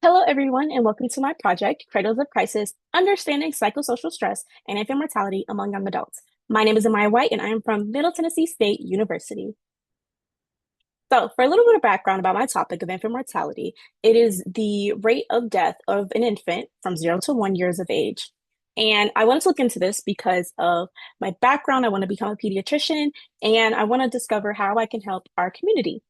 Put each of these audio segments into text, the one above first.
Hello, everyone, and welcome to my project, Cradles of Crisis, Understanding Psychosocial Stress and Infant Mortality Among Young Adults. My name is Amaya White, and I am from Middle Tennessee State University. So, for a little bit of background about my topic of infant mortality, it is the rate of death of an infant from 0 to 1 years of age. And I wanted to look into this because of my background. I want to become a pediatrician, and I want to discover how I can help our community.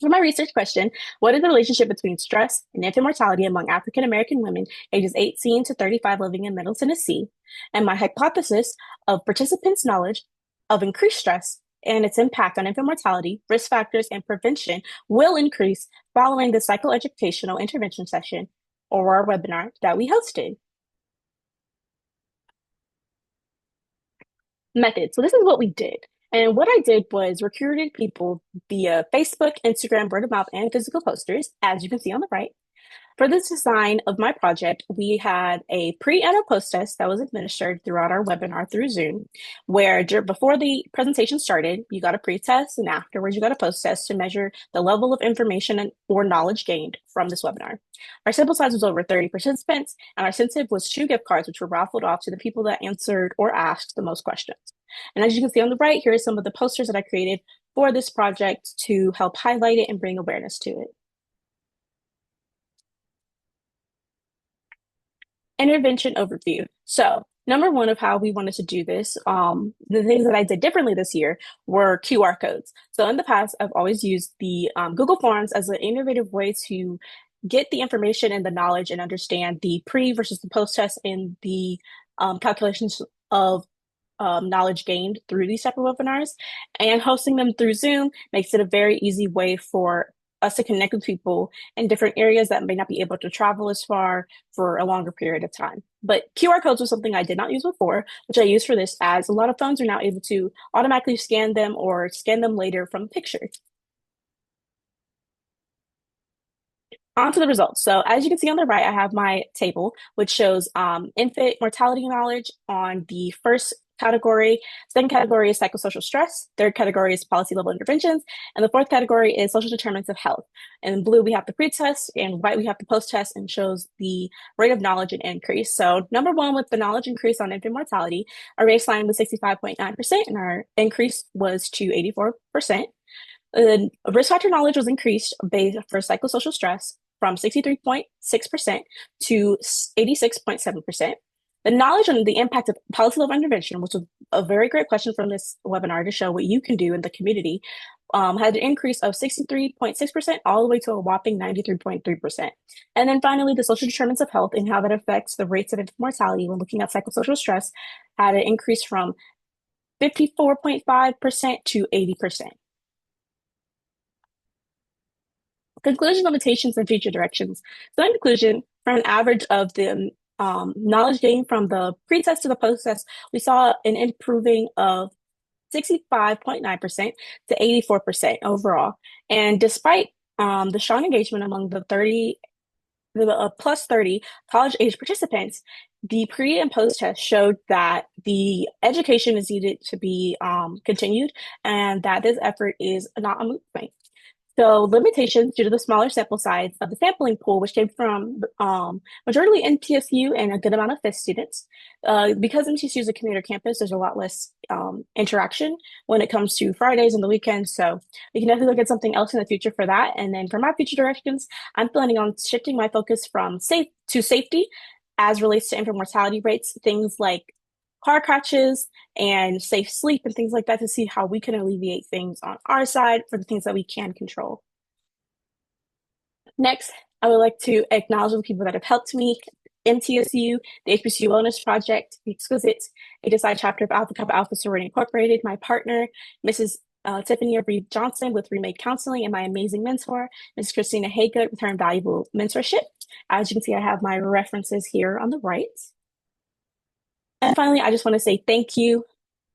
For my research question, what is the relationship between stress and infant mortality among African American women ages 18 to 35 living in Middle Tennessee? And my hypothesis of participants' knowledge of increased stress and its impact on infant mortality, risk factors, and prevention will increase following the psychoeducational intervention session or our webinar that we hosted. Method. So this is what we did. And what I did was recruited people via Facebook, Instagram, word of mouth, and physical posters, as you can see on the right. For the design of my project, we had a pre and a post test that was administered throughout our webinar through Zoom, where before the presentation started, you got a pre-test, and afterwards you got a post test to measure the level of information or knowledge gained from this webinar. Our sample size was over 30 participants, and our incentive was 2 gift cards, which were raffled off to the people that answered or asked the most questions. And as you can see on the right, here are some of the posters that I created for this project to help highlight it and bring awareness to it. Intervention overview. So, number one of how we wanted to do this, the things that I did differently this year were QR codes. So, in the past, I've always used the Google Forms as an innovative way to get the information and the knowledge and understand the pre versus the post test and the calculations of knowledge gained through these type of webinars. And hosting them through Zoom makes it a very easy way for us to connect with people in different areas that may not be able to travel as far for a longer period of time. But QR codes was something I did not use before, which I use for this, as a lot of phones are now able to automatically scan them or scan them later from a picture. On to the results. So as you can see on the right, I have my table, which shows infant mortality knowledge on the first category. Second category is psychosocial stress. Third category is policy level interventions. And the fourth category is social determinants of health. And in blue, we have the pre-test, and white, we have the post-test, and shows the rate of knowledge and increase. So number one, with the knowledge increase on infant mortality, our baseline was 65.9%, and our increase was to 84%. The risk factor knowledge was increased based for psychosocial stress from 63.6% to 86.7%. The knowledge on the impact of policy level intervention, which was a very great question from this webinar to show what you can do in the community, had an increase of 63.6% all the way to a whopping 93.3%. And then finally, the social determinants of health and how that affects the rates of infant mortality when looking at psychosocial stress had an increase from 54.5% to 80%. Conclusion, limitations, and future directions. So in conclusion, for an average of the knowledge gained from the pre-test to the post-test, we saw an improving of 65.9% to 84% overall. And despite the strong engagement among the plus 30 college age participants, the pre and post test showed that the education is needed to be continued and that this effort is not a moot point. So limitations due to the smaller sample size of the sampling pool, which came from majority MTSU and a good amount of FIS students. Because MTSU is a commuter campus, there's a lot less interaction when it comes to Fridays and the weekends. So we can definitely look at something else in the future for that. And then for my future directions, I'm planning on shifting my focus from safety as relates to infant mortality rates, things like car crashes and safe sleep and things like that to see how we can alleviate things on our side for the things that we can control. Next, I would like to acknowledge the people that have helped me. MTSU, the HBCU Wellness Project, the Exquisite, a Decide chapter of Alpha Kappa Alpha Sorority Incorporated, my partner, Mrs. Tiffany Reid-Johnson with Remade Counseling, and my amazing mentor, Ms. Christina Haygood, with her invaluable mentorship. As you can see, I have my references here on the right. And finally, I just want to say thank you.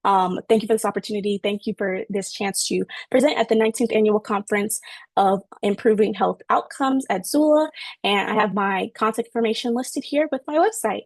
Thank you for this opportunity. Thank you for this chance to present at the 19th Annual Conference of Improving Health Outcomes at XULA. And I have my contact information listed here with my website.